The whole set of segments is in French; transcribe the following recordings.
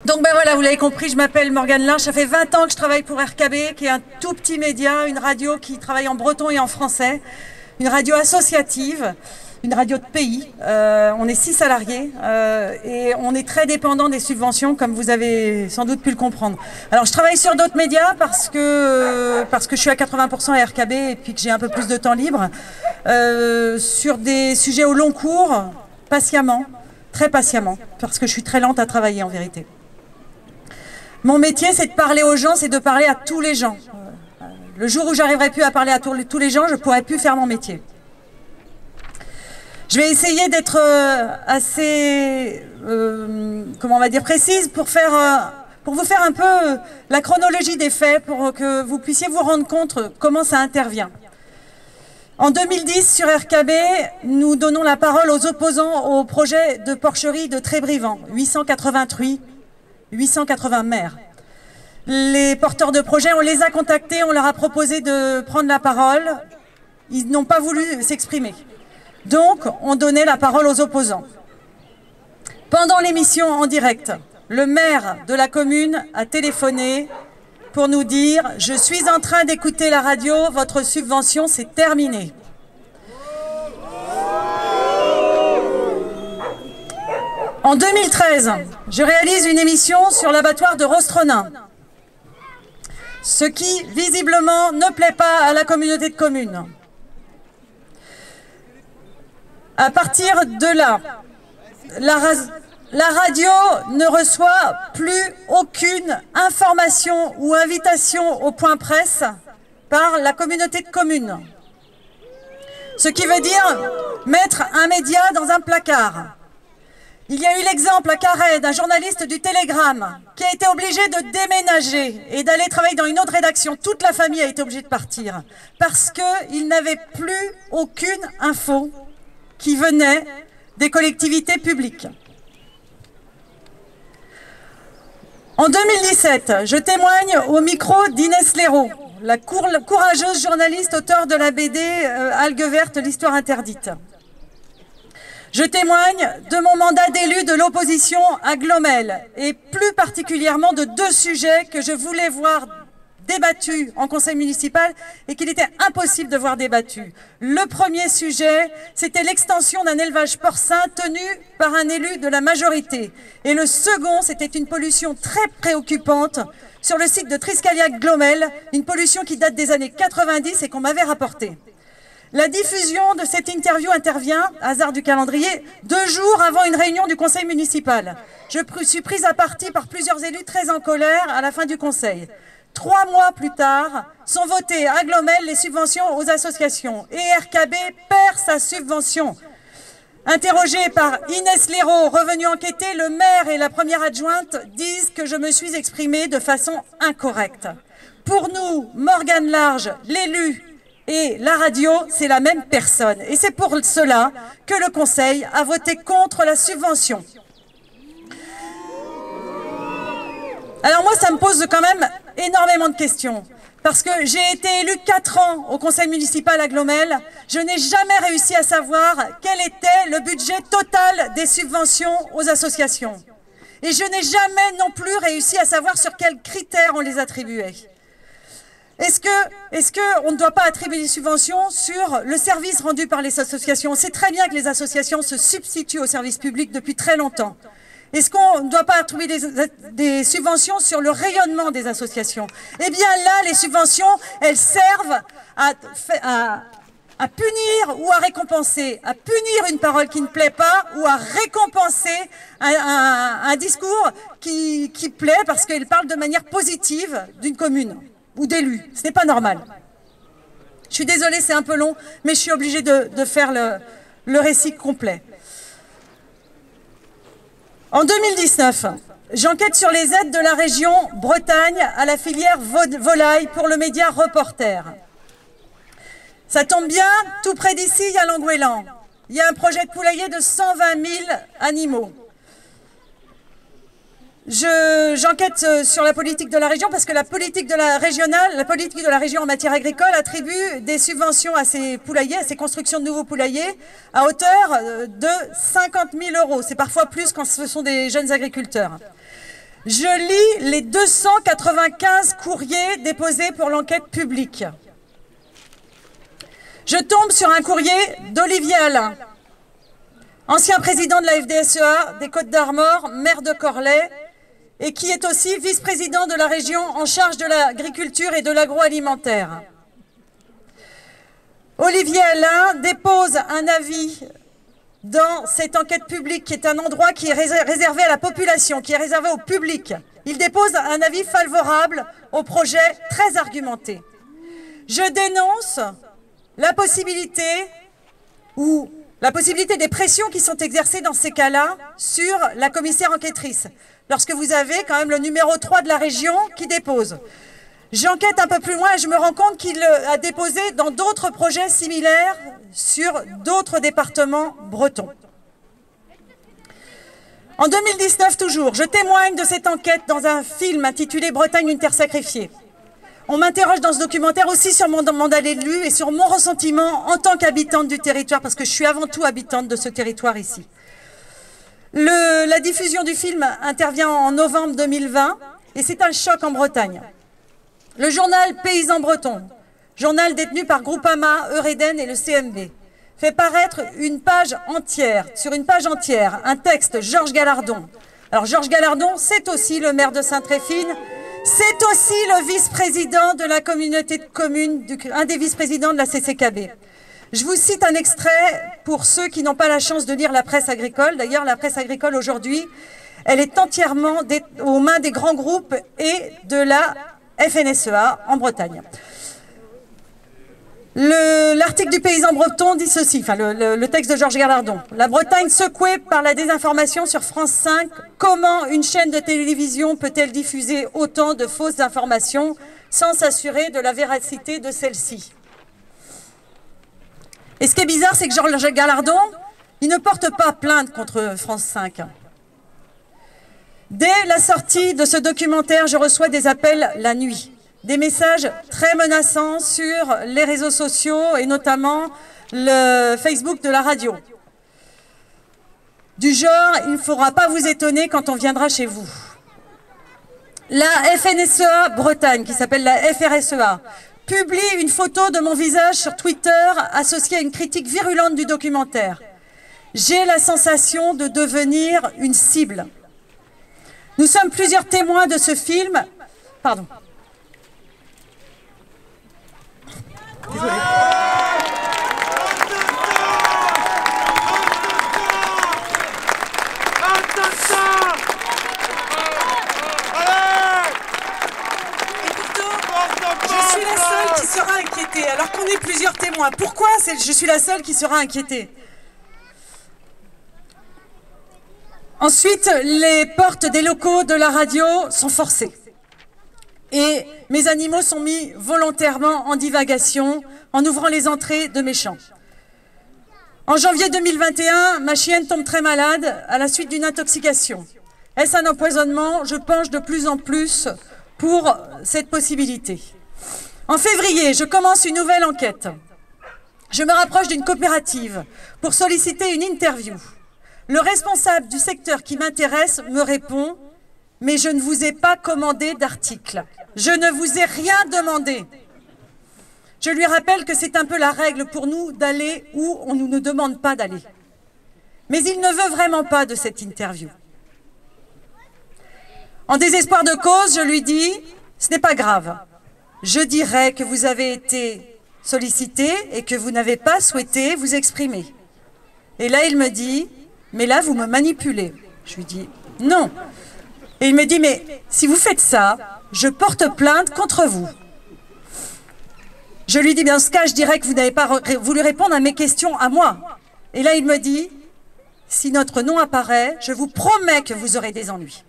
Donc ben voilà, vous l'avez compris, je m'appelle Morgane Large, ça fait 20 ans que je travaille pour RKB, qui est un tout petit média, une radio qui travaille en breton et en français, une radio associative, une radio de pays. On est 6 salariés et on est très dépendant des subventions, comme vous avez sans doute pu le comprendre. Alors je travaille sur d'autres médias parce que je suis à 80% à RKB et puis que j'ai un peu plus de temps libre, sur des sujets au long cours, patiemment, très patiemment, parce que je suis très lente à travailler en vérité. Mon métier, c'est de parler aux gens, c'est de parler à tous les gens. Le jour où j'arriverai plus à parler à tous les gens, je ne pourrai plus faire mon métier. Je vais essayer d'être assez, comment on va dire, précise pour vous faire un peu la chronologie des faits, pour que vous puissiez vous rendre compte comment ça intervient. En 2010, sur RKB, nous donnons la parole aux opposants au projet de porcherie de Trébrivant, 880 truies, 880 maires. Les porteurs de projet, on les a contactés, on leur a proposé de prendre la parole. Ils n'ont pas voulu s'exprimer. Donc, on donnait la parole aux opposants. Pendant l'émission en direct, le maire de la commune a téléphoné pour nous dire « Je suis en train d'écouter la radio, votre subvention, c'est terminé ». En 2013, je réalise une émission sur l'abattoir de Rostronin, ce qui, visiblement, ne plaît pas à la communauté de communes. À partir de là, la radio ne reçoit plus aucune information ou invitation au point presse par la communauté de communes. Ce qui veut dire mettre un média dans un placard. Il y a eu l'exemple à Carhaix d'un journaliste du Télégramme qui a été obligé de déménager et d'aller travailler dans une autre rédaction. Toute la famille a été obligée de partir parce qu'il n'avait plus aucune info qui venait des collectivités publiques. En 2017, je témoigne au micro d'Inès Léraud, la courageuse journaliste auteure de la BD Algues vertes, l'histoire interdite. Je témoigne de mon mandat d'élu de l'opposition à Glomel et plus particulièrement de 2 sujets que je voulais voir débattus en conseil municipal et qu'il était impossible de voir débattus. Le premier sujet, c'était l'extension d'un élevage porcin tenu par un élu de la majorité. Et le second, c'était une pollution très préoccupante sur le site de Triscaliac-Glomel, une pollution qui date des années 90 et qu'on m'avait rapportée. La diffusion de cette interview intervient, hasard du calendrier, 2 jours avant une réunion du conseil municipal. Je suis prise à partie par plusieurs élus très en colère à la fin du conseil. 3 mois plus tard, sont votées à Glomel les subventions aux associations et RKB perd sa subvention. Interrogé par Inès Léraud, revenu enquêter, le maire et la première adjointe disent que je me suis exprimée de façon incorrecte. Pour nous, Morgane Large, l'élu et la radio, c'est la même personne. Et c'est pour cela que le conseil a voté contre la subvention. Alors moi, ça me pose quand même énormément de questions. Parce que j'ai été élue 4 ans au conseil municipal à Glomel. Je n'ai jamais réussi à savoir quel était le budget total des subventions aux associations. Et je n'ai jamais non plus réussi à savoir sur quels critères on les attribuait. Est-ce qu'on ne doit pas attribuer des subventions sur le service rendu par les associations? On sait très bien que les associations se substituent au service public depuis très longtemps. Est-ce qu'on ne doit pas attribuer des subventions sur le rayonnement des associations? Eh bien là, les subventions, elles servent à punir ou à récompenser. À punir une parole qui ne plaît pas ou à récompenser un discours qui plaît parce qu'il parle de manière positive d'une commune ou d'élus. Ce n'est pas normal. Je suis désolée, c'est un peu long, mais je suis obligée de faire le récit complet. En 2019, j'enquête sur les aides de la région Bretagne à la filière volaille pour le média Reporter. Ça tombe bien, tout près d'ici, il y a Languélan. Il y a un projet de poulailler de 120 000 animaux. J'enquête sur la politique de la région parce que la politique de la région en matière agricole attribue des subventions à ces poulaillers, à ces constructions de nouveaux poulaillers, à hauteur de 50 000 €. C'est parfois plus quand ce sont des jeunes agriculteurs. Je lis les 295 courriers déposés pour l'enquête publique. Je tombe sur un courrier d'Olivier Alain, ancien président de la FDSEA des Côtes-d'Armor, maire de Corlay, et qui est aussi vice-président de la région en charge de l'agriculture et de l'agroalimentaire. Olivier Alain dépose un avis dans cette enquête publique, qui est un endroit qui est réservé à la population, qui est réservé au public. Il dépose un avis favorable au projet très argumenté. Je dénonce la possibilité des pressions qui sont exercées dans ces cas-là sur la commissaire enquêtrice, lorsque vous avez quand même le numéro 3 de la région qui dépose. J'enquête un peu plus loin et je me rends compte qu'il a déposé dans d'autres projets similaires sur d'autres départements bretons. En 2019 toujours, je témoigne de cette enquête dans un film intitulé « Bretagne, une terre sacrifiée ». On m'interroge dans ce documentaire aussi sur mon mandat d'élu et sur mon ressentiment en tant qu'habitante du territoire, parce que je suis avant tout habitante de ce territoire ici. La diffusion du film intervient en novembre 2020 et c'est un choc en Bretagne. Le journal Paysan Breton, journal détenu par Groupama, Eureden et le CMB, fait paraître sur une page entière, un texte Georges Gallardon. Alors Georges Gallardon, c'est aussi le maire de Sainte-Tréfine, c'est aussi le vice-président de la communauté de communes, un des vice-présidents de la CCKB. Je vous cite un extrait pour ceux qui n'ont pas la chance de lire la presse agricole. D'ailleurs, la presse agricole aujourd'hui, elle est entièrement aux mains des grands groupes et de la FNSEA en Bretagne. L'article du Paysan Breton dit ceci, enfin le texte de Georges Gallardon. La Bretagne secouée par la désinformation sur France 5, comment une chaîne de télévision peut-elle diffuser autant de fausses informations sans s'assurer de la véracité de celles-ci? Et ce qui est bizarre, c'est que Georges Gallardon, il ne porte pas plainte contre France 5. Dès la sortie de ce documentaire, je reçois des appels la nuit. Des messages très menaçants sur les réseaux sociaux et notamment le Facebook de la radio. Du genre, il ne faudra pas vous étonner quand on viendra chez vous. La FNSEA Bretagne, qui s'appelle la FRSEA, publie une photo de mon visage sur Twitter associée à une critique virulente du documentaire. J'ai la sensation de devenir une cible. Nous sommes plusieurs témoins de ce film. Pardon. Désolée. Je suis la seule qui sera inquiétée, alors qu'on est plusieurs témoins. Pourquoi je suis la seule qui sera inquiétée? Ensuite, les portes des locaux de la radio sont forcées. Et mes animaux sont mis volontairement en divagation en ouvrant les entrées de mes champs. En janvier 2021, ma chienne tombe très malade à la suite d'une intoxication. Est-ce un empoisonnement? Je penche de plus en plus pour cette possibilité. En février, je commence une nouvelle enquête. Je me rapproche d'une coopérative pour solliciter une interview. Le responsable du secteur qui m'intéresse me répond « Mais je ne vous ai pas commandé d'article. Je ne vous ai rien demandé. » Je lui rappelle que c'est un peu la règle pour nous d'aller où on ne nous demande pas d'aller. Mais il ne veut vraiment pas de cette interview. En désespoir de cause, je lui dis « Ce n'est pas grave. Je dirai que vous avez été sollicité et que vous n'avez pas souhaité vous exprimer. » Et là, il me dit « Mais là, vous me manipulez. » Je lui dis « Non. » Et il me dit « Mais si vous faites ça, je porte plainte contre vous. » Je lui dis « Bien, dans ce cas, je dirais que vous n'avez pas voulu répondre à mes questions à moi. » Et là, il me dit « Si notre nom apparaît, je vous promets que vous aurez des ennuis. »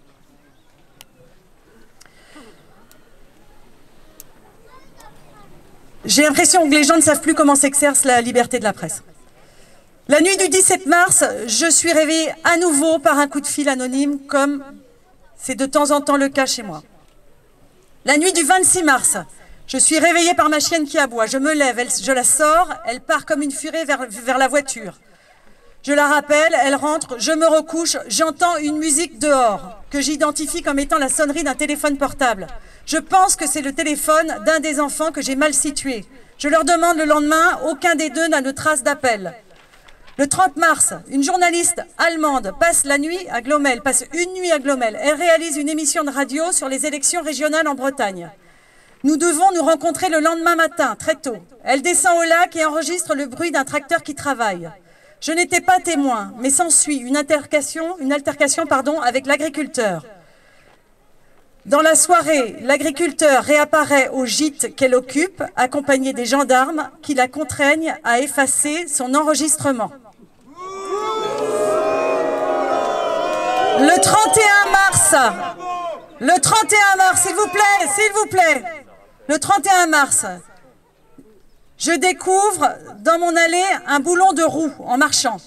J'ai l'impression que les gens ne savent plus comment s'exerce la liberté de la presse. La nuit du 17 mars, je suis réveillée à nouveau par un coup de fil anonyme, comme c'est de temps en temps le cas chez moi. La nuit du 26 mars, je suis réveillée par ma chienne qui aboie. Je me lève, je la sors, elle part comme une furée vers la voiture. Je la rappelle, elle rentre, je me recouche, j'entends une musique dehors. que j'identifie comme étant la sonnerie d'un téléphone portable. Je pense que c'est le téléphone d'un des enfants que j'ai mal situé. Je leur demande le lendemain, aucun des deux n'a de trace d'appel. Le 30 mars, une journaliste allemande passe une nuit à Glomel. Elle réalise une émission de radio sur les élections régionales en Bretagne. Nous devons nous rencontrer le lendemain matin, très tôt. Elle descend au lac et enregistre le bruit d'un tracteur qui travaille. Je n'étais pas témoin, mais s'ensuit une altercation avec l'agriculteur. Dans la soirée, l'agriculteur réapparaît au gîte qu'elle occupe, accompagné des gendarmes qui la contraignent à effacer son enregistrement. Le 31 mars, s'il vous plaît, le 31 mars, je découvre dans mon allée un boulon de roue en marchant.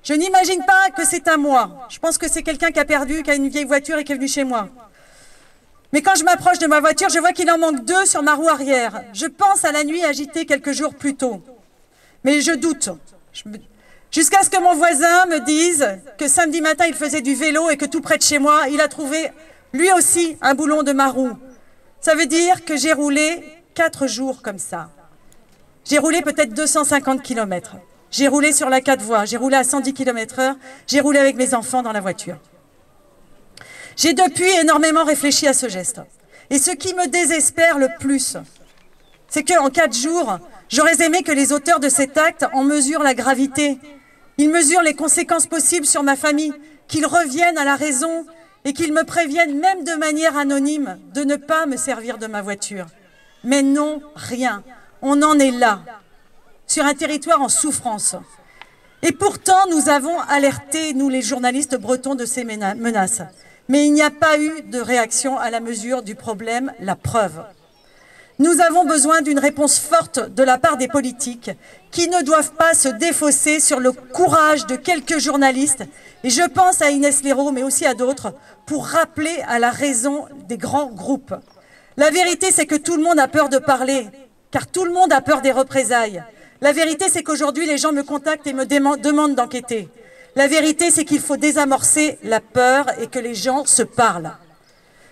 Je n'imagine pas que c'est à moi. Je pense que c'est quelqu'un qui a une vieille voiture et qui est venu chez moi. Mais quand je m'approche de ma voiture, je vois qu'il en manque 2 sur ma roue arrière. Je pense à la nuit agitée quelques jours plus tôt. Mais je doute. Jusqu'à ce que mon voisin me dise que samedi matin, il faisait du vélo et que tout près de chez moi, il a trouvé lui aussi un boulon de ma roue. Ça veut dire que j'ai roulé 4 jours comme ça. J'ai roulé peut-être 250 km. J'ai roulé sur la 4 voies, j'ai roulé à 110 km/h, j'ai roulé avec mes enfants dans la voiture. J'ai depuis énormément réfléchi à ce geste. Et ce qui me désespère le plus, c'est qu'en 4 jours, j'aurais aimé que les auteurs de cet acte en mesurent la gravité. Ils mesurent les conséquences possibles sur ma famille, qu'ils reviennent à la raison et qu'ils me préviennent, même de manière anonyme, de ne pas me servir de ma voiture. Mais non, rien. On en est là, sur un territoire en souffrance. Et pourtant, nous avons alerté, nous les journalistes bretons, de ces menaces. Mais il n'y a pas eu de réaction à la mesure du problème, la preuve. Nous avons besoin d'une réponse forte de la part des politiques qui ne doivent pas se défausser sur le courage de quelques journalistes, et je pense à Inès Léraud, mais aussi à d'autres, pour rappeler à la raison des grands groupes. La vérité, c'est que tout le monde a peur de parler, car tout le monde a peur des représailles. La vérité, c'est qu'aujourd'hui, les gens me contactent et me demandent d'enquêter. La vérité, c'est qu'il faut désamorcer la peur et que les gens se parlent.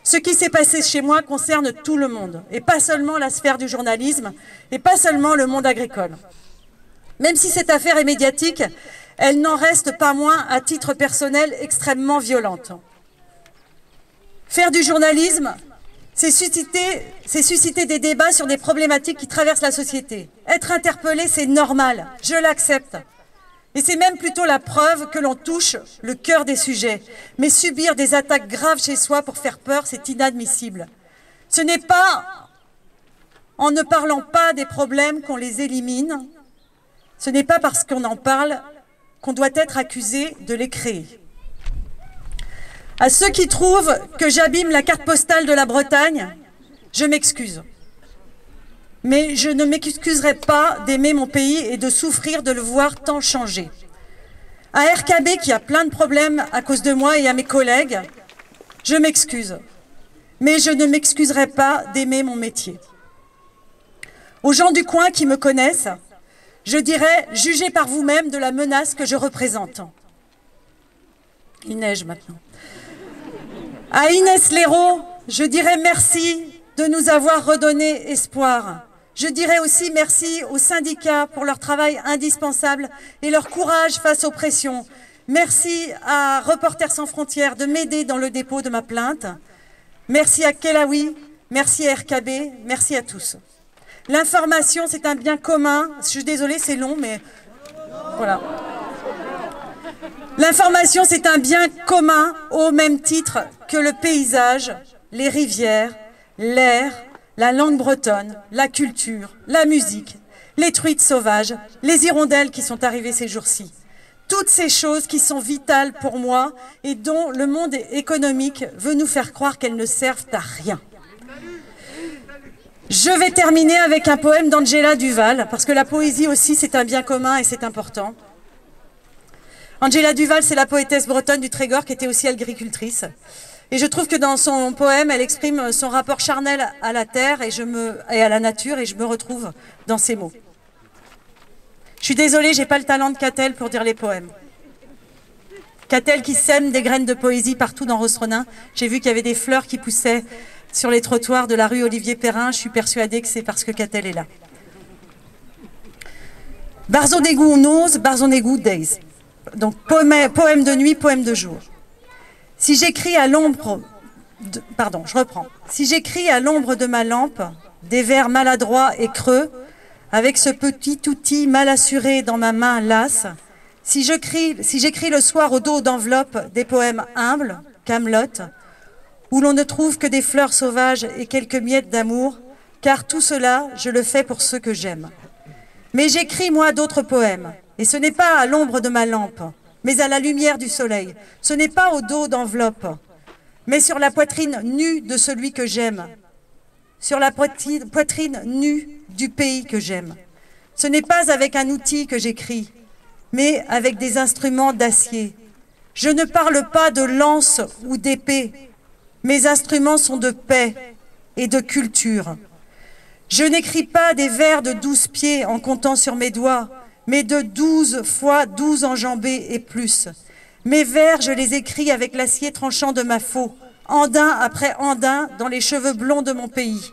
Ce qui s'est passé chez moi concerne tout le monde, et pas seulement la sphère du journalisme, et pas seulement le monde agricole. Même si cette affaire est médiatique, elle n'en reste pas moins, à titre personnel, extrêmement violente. Faire du journalisme, c'est susciter des débats sur des problématiques qui traversent la société. Être interpellé, c'est normal, je l'accepte. Et c'est même plutôt la preuve que l'on touche le cœur des sujets. Mais subir des attaques graves chez soi pour faire peur, c'est inadmissible. Ce n'est pas en ne parlant pas des problèmes qu'on les élimine. Ce n'est pas parce qu'on en parle qu'on doit être accusé de les créer. À ceux qui trouvent que j'abîme la carte postale de la Bretagne, je m'excuse. Mais je ne m'excuserai pas d'aimer mon pays et de souffrir de le voir tant changer. À RKB, qui a plein de problèmes à cause de moi et à mes collègues, je m'excuse. Mais je ne m'excuserai pas d'aimer mon métier. Aux gens du coin qui me connaissent, je dirais, jugez par vous-même de la menace que je représente. Il neige maintenant. À Inès Léraud, je dirais merci de nous avoir redonné espoir. Je dirais aussi merci aux syndicats pour leur travail indispensable et leur courage face aux pressions. Merci à Reporters sans frontières de m'aider dans le dépôt de ma plainte. Merci à Kelawi, merci à RKB, merci à tous. L'information, c'est un bien commun. Je suis désolée, c'est long, mais voilà. L'information, c'est un bien commun au même titre que le paysage, les rivières, l'air, la langue bretonne, la culture, la musique, les truites sauvages, les hirondelles qui sont arrivées ces jours-ci. Toutes ces choses qui sont vitales pour moi et dont le monde économique veut nous faire croire qu'elles ne servent à rien. Je vais terminer avec un poème d'Angela Duval, parce que la poésie aussi, c'est un bien commun et c'est important. Angela Duval, c'est la poétesse bretonne du Trégor qui était aussi agricultrice. Et je trouve que dans son poème, elle exprime son rapport charnel à la terre et à la nature, et je me retrouve dans ces mots. Je suis désolée, j'ai pas le talent de Catel pour dire les poèmes. Catel qui sème des graines de poésie partout dans Rostronin. J'ai vu qu'il y avait des fleurs qui poussaient sur les trottoirs de la rue Olivier Perrin. Je suis persuadée que c'est parce que Catel est là. Barzonégou Nose, Barzonégou Days. Donc poème de nuit, poème de jour. Si j'écris à l'ombre... Pardon, je reprends. Si j'écris à l'ombre de ma lampe, des vers maladroits et creux, avec ce petit outil mal assuré dans ma main lasse, si j'écris le soir au dos d'enveloppe des poèmes humbles, Camelot, où l'on ne trouve que des fleurs sauvages et quelques miettes d'amour, car tout cela, je le fais pour ceux que j'aime. Mais j'écris, moi, d'autres poèmes, et ce n'est pas à l'ombre de ma lampe, mais à la lumière du soleil. Ce n'est pas au dos d'enveloppe, mais sur la poitrine nue de celui que j'aime, sur la poitrine nue du pays que j'aime. Ce n'est pas avec un outil que j'écris, mais avec des instruments d'acier. Je ne parle pas de lance ou d'épée. Mes instruments sont de paix et de culture. Je n'écris pas des vers de 12 pieds en comptant sur mes doigts, mais de 12 fois 12 enjambées et plus. Mes vers, je les écris avec l'acier tranchant de ma faux, andin après andin dans les cheveux blonds de mon pays.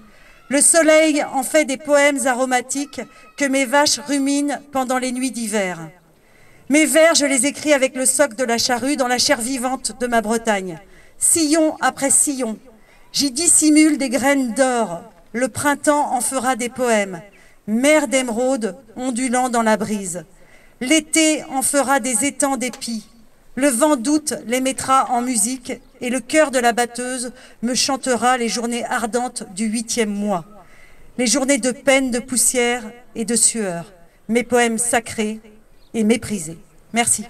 Le soleil en fait des poèmes aromatiques que mes vaches ruminent pendant les nuits d'hiver. Mes vers, je les écris avec le soc de la charrue dans la chair vivante de ma Bretagne. Sillon après sillon, j'y dissimule des graines d'or. Le printemps en fera des poèmes. Mer d'émeraude ondulant dans la brise. L'été en fera des étangs d'épis. Le vent d'août les mettra en musique et le cœur de la batteuse me chantera les journées ardentes du 8e mois. Les journées de peine, de poussière et de sueur. Mes poèmes sacrés et méprisés. Merci.